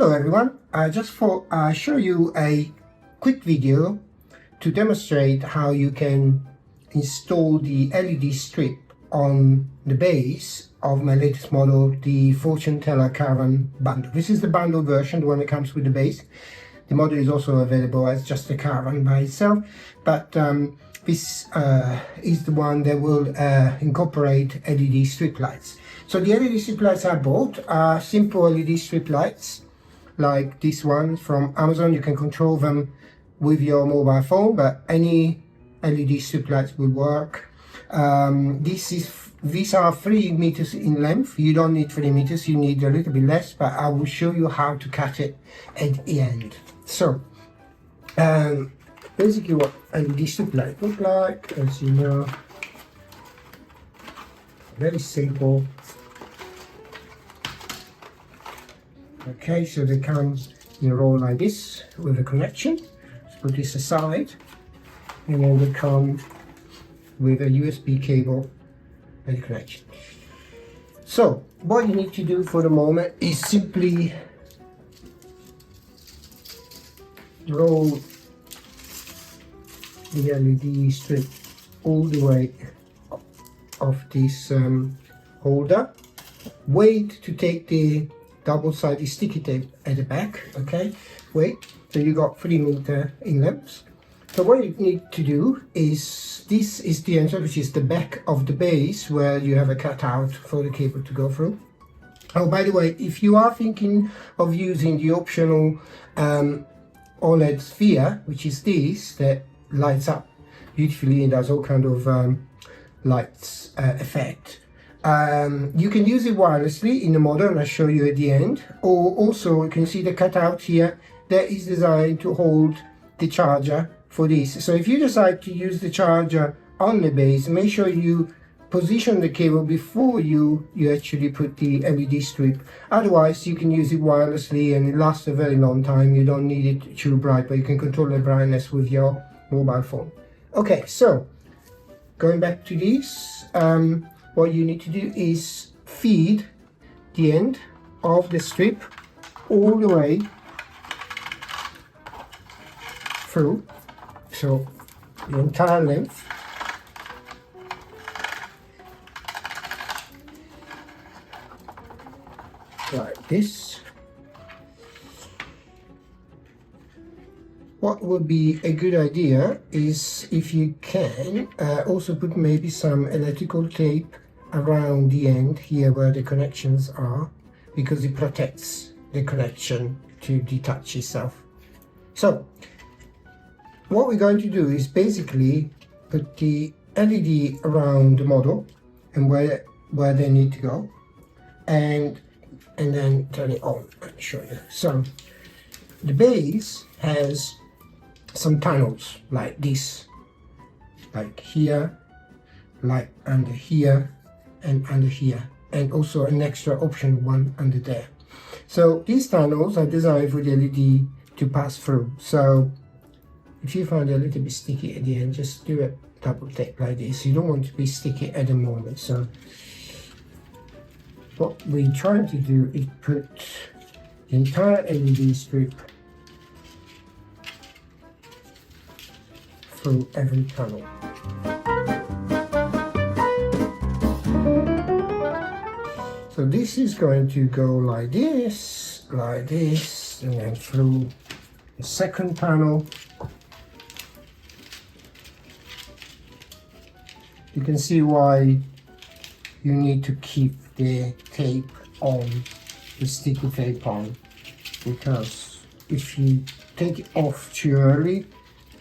Hello everyone, I just thought I'll show you a quick video to demonstrate how you can install the LED strip on the base of my latest model, the FORTUNE TELLER CARAVAN Bundle. This is the bundle version, the one that comes with the base. The model is also available as just a caravan by itself, but this is the one that will incorporate LED strip lights. So the LED strip lights I bought are simple LED strip lights like this one from Amazon. You can control them with your mobile phone, but any LED strip lights will work. These are 3 meters in length. You don't need 3 meters, you need a little bit less, but I will show you how to cut it at the end. So basically what LED strip light look like, as you know, very simple. Okay, so they come in a roll like this with a connection. Let's put this aside, and then they come with a USB cable and connection. So what you need to do for the moment is simply roll the LED strip all the way off this holder. Wait to take the double-sided sticky tape at the back. Okay, wait, so you got 3 meters in length. So what you need to do is, this is the entrance, which is the back of the base where you have a cutout for the cable to go through. Oh, by the way, if you are thinking of using the optional OLED sphere, which is this, that lights up beautifully and does all kind of lights effect, you can use it wirelessly in the model, and I'll show you at the end. Or also you can see the cutout here that is designed to hold the charger for this. So if you decide to use the charger on the base, make sure you position the cable before you actually put the LED strip. Otherwise you can use it wirelessly and it lasts a very long time. You don't need it too bright, but you can control the brightness with your mobile phone. Okay, so going back to this, what you need to do is feed the end of the strip all the way through, so the entire length. Like this. What would be a good idea is, if you can, also put maybe some electrical tape around the end here where the connections are, because it protects the connection to detach itself. So what we're going to do is basically put the LED around the model and where they need to go, and then turn it on and show you. So the base has some tunnels like this, like here, like under here, and under here, and also an extra option one under there. So these tunnels are designed for the LED to pass through. So if you find it a little bit sticky at the end, just do a double tape like this. You don't want to be sticky at the moment. So what we're trying to do is put the entire LED strip through every tunnel. So this is going to go like this, and then through the second panel. You can see why you need to keep the tape on, the sticky tape on, because if you take it off too early,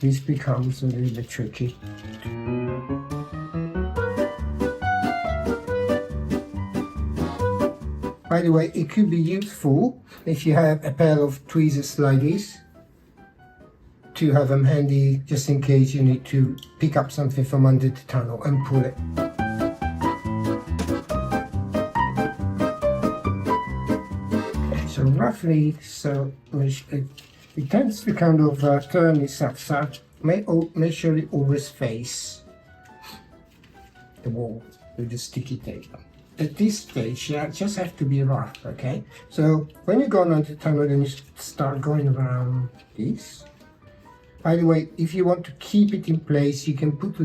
this becomes a little bit tricky. By the way, it could be useful if you have a pair of tweezers like this, to have them handy just in case you need to pick up something from under the tunnel and pull it. Okay, so roughly, so it tends to kind of turn itself, so make sure it always face the wall with the sticky tape. at this stage, you just have to be rough, okay? So when you go on the tunnel, then you start going around this. By the way, if you want to keep it in place, you can put a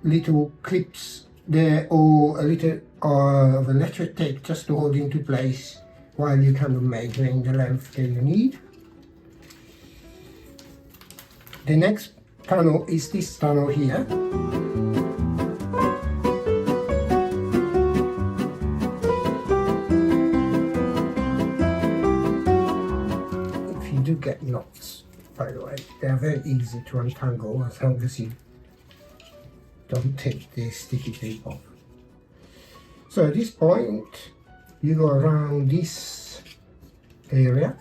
little clips there, or a little of electric tape just to hold into place while you kind of measuring the length that you need. The next tunnel is this tunnel here. If you do get knots, by the way, they are very easy to untangle as long as you don't take the sticky tape off. So at this point, you go around this area.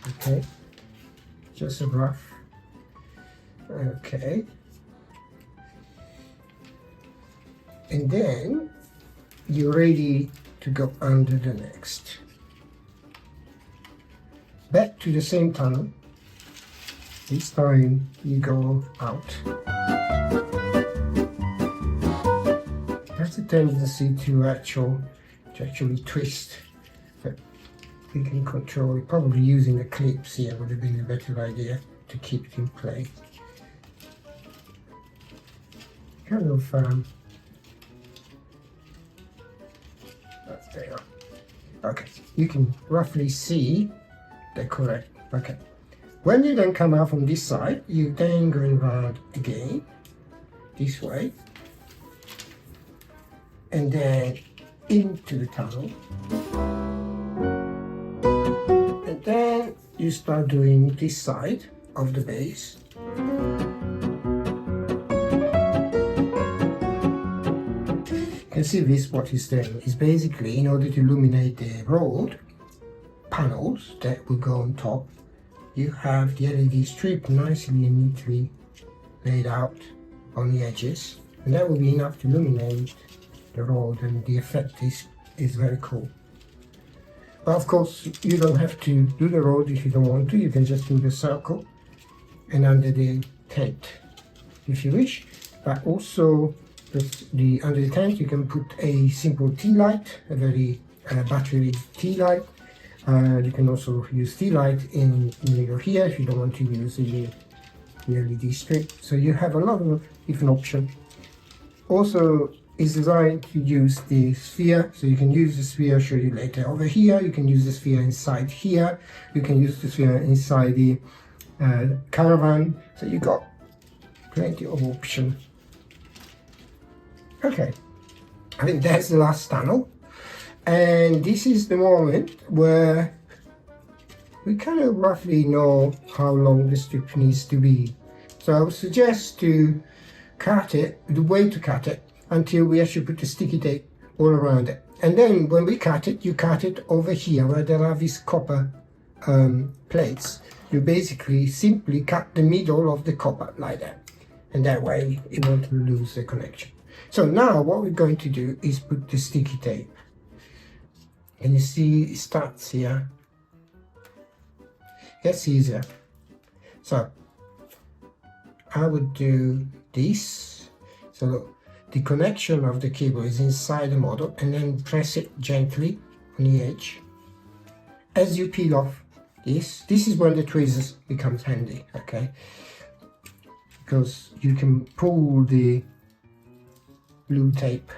Okay, just a rough. Okay, and then you're ready to go under the next. Back to the same tunnel. This time you go out. That's a tendency to actually twist, but we can control it. Probably using the clips here would have been a better idea to keep it in place. Kind of there. Okay, you can roughly see they're correct. Okay, when you then come out from this side, you then go around again this way, and then into the tunnel, and then you start doing this side of the base. You can see this, what he's doing is basically, in order to illuminate the road panels that will go on top, you have the LED strip nicely and neatly laid out on the edges, and that will be enough to illuminate the road, and the effect is very cool. But of course, you don't have to do the road if you don't want to. You can just do the circle and under the tent if you wish. But also under the tent you can put a simple tea light, a very battery tea light. You can also use tea light in the middle here if you don't want to use the LED strip. So you have a lot of different options. Also, is designed to use the sphere, so you can use the sphere, I'll show you later. Over here, you can use the sphere inside here. You can use the sphere inside the caravan. So you got plenty of option. Okay, I think that's the last tunnel. And this is the moment where we kind of roughly know how long the strip needs to be. So I would suggest to cut it, the way to cut it, until we actually put the sticky tape all around it. And then when we cut it, you cut it over here where there are these copper plates. You basically simply cut the middle of the copper like that. And that way it won't lose the connection. So now what we're going to do is put the sticky tape. And you see it starts here. Gets easier. So I would do this. So look, the connection of the cable is inside the model, and then press it gently on the edge. As you peel off this is when the tweezers becomes handy, okay? Because you can pull the blue tape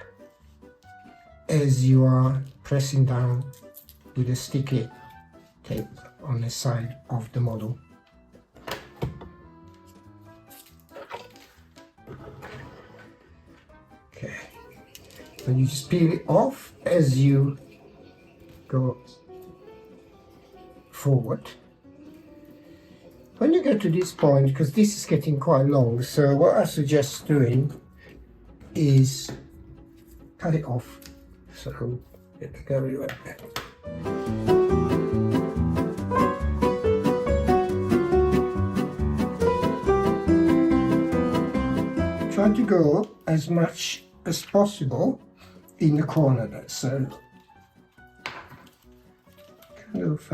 as you are pressing down with the sticky tape on the side of the model. Okay, and you just peel it off as you go forward. When you get to this point, because this is getting quite long, so what I suggest doing is cut it off. So let me go right back. Try to go as much as possible in the corner there, so kind of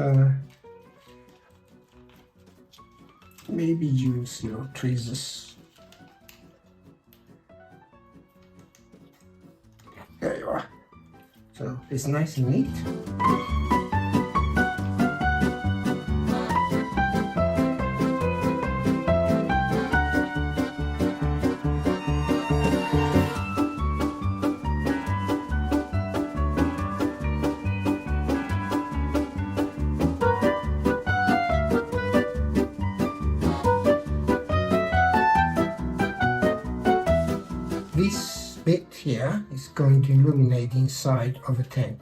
maybe use your tweezers It's nice and neat. This bit here is going to illuminate the inside of a tent.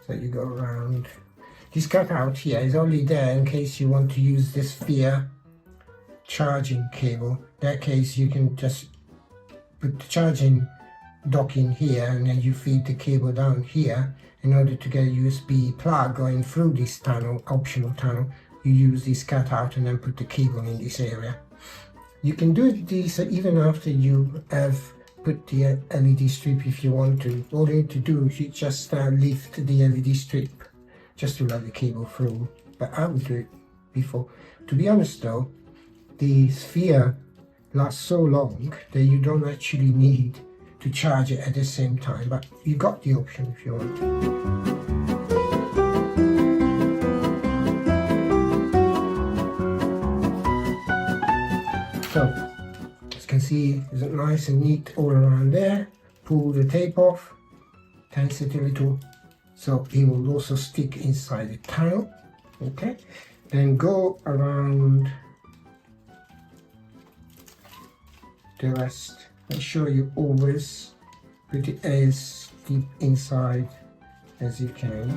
So you go around. This cutout here is only there in case you want to use this sphere charging cable. In that case you can just put the charging dock in here and then you feed the cable down here. In order to get a USB plug going through this tunnel, optional tunnel, you use this cutout and then put the cable in this area. You can do this even after you have put the LED strip if you want to. All you need to do is you just lift the LED strip just to let the cable through. But I would do it before. To be honest though, the sphere lasts so long that you don't actually need to charge it at the same time. But you got the option if you want to. So, as you can see, it's nice and neat all around there. Pull the tape off, tense it a little, so it will also stick inside the tunnel. Okay, then go around the rest. Make sure you always put it as deep inside as you can.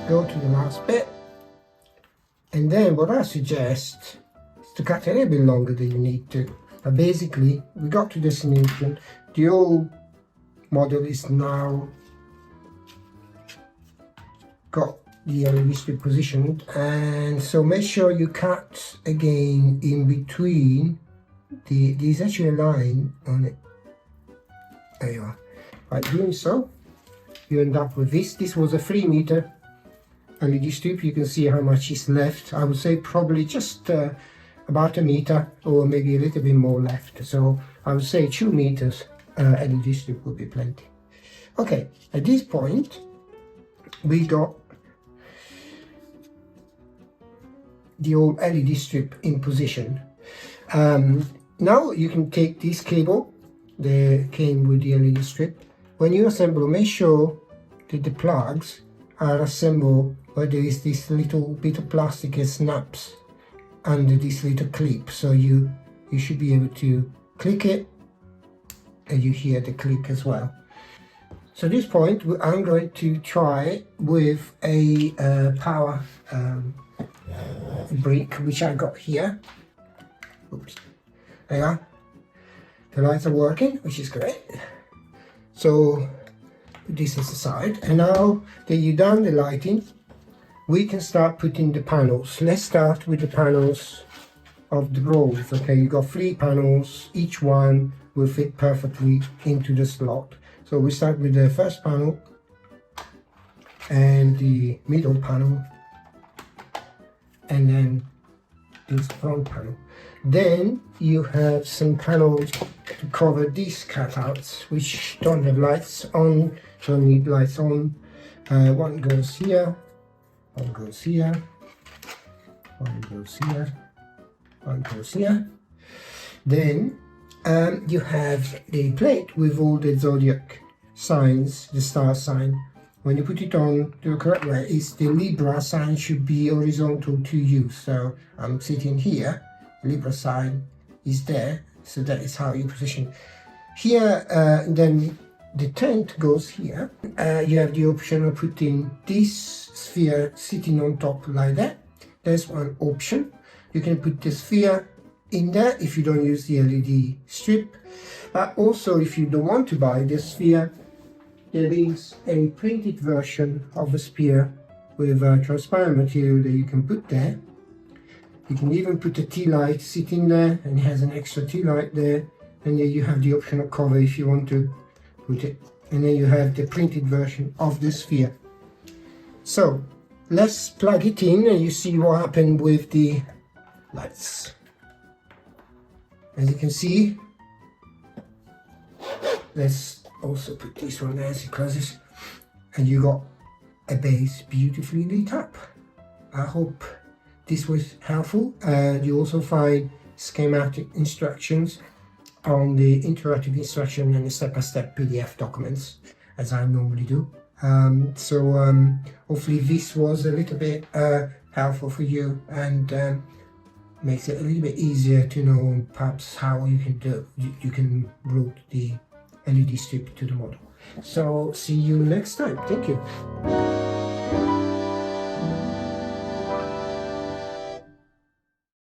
Go to the last bit, and then what I suggest is to cut it a little bit longer than you need to. But basically, we got to destination. The old model is now got the LED strip positioned, and so make sure you cut again in between. There's actually a line on it. There you are. By doing so, you end up with this. This was a 3 meter LED strip. You can see how much is left. I would say probably just about a meter or maybe a little bit more left. So I would say 2 meters LED strip would be plenty. Okay, at this point we got the old LED strip in position. Now you can take this cable that came with the LED strip. When you assemble, make sure that the plugs are assembled where there is this little bit of plastic that snaps under this little clip, so you should be able to click it and you hear the click as well. So at this point I'm going to try with a power brick which I got here. Oops. There you are. The lights are working, which is great. So this is the side, and now that you've done the lighting, we can start putting the panels. Let's start with the panels of the rows. Okay, you got 3 panels, each one will fit perfectly into the slot. So we start with the first panel and the middle panel and then this front panel. Then you have some panels to cover these cutouts which don't have lights on, don't need lights on. One goes here, one goes here, one goes here, one goes here. Then you have the plate with all the zodiac signs, the star sign. When you put it on the correct way, is the Libra sign should be horizontal to you. So I'm sitting here, Libra sign is there, so that is how you position. Here, then the tent goes here. You have the option of putting this sphere sitting on top like that. There's one option. You can put the sphere in there if you don't use the LED strip. But also, if you don't want to buy this sphere, there is a printed version of the sphere with transparent material that you can put there. You can even put a tea light sitting there, and it has an extra tea light there, and then you have the optional cover if you want to put it, and then you have the printed version of the sphere. So let's plug it in and you see what happened with the lights. As you can see, let's also put this one there as it closes, and you got a base beautifully lit up. I hope this was helpful. You also find schematic instructions on the interactive instruction and the step-by-step PDF documents, as I normally do. Hopefully this was a little bit helpful for you, and makes it a little bit easier to know perhaps how you can route the LED strip to the model. So see you next time. Thank you.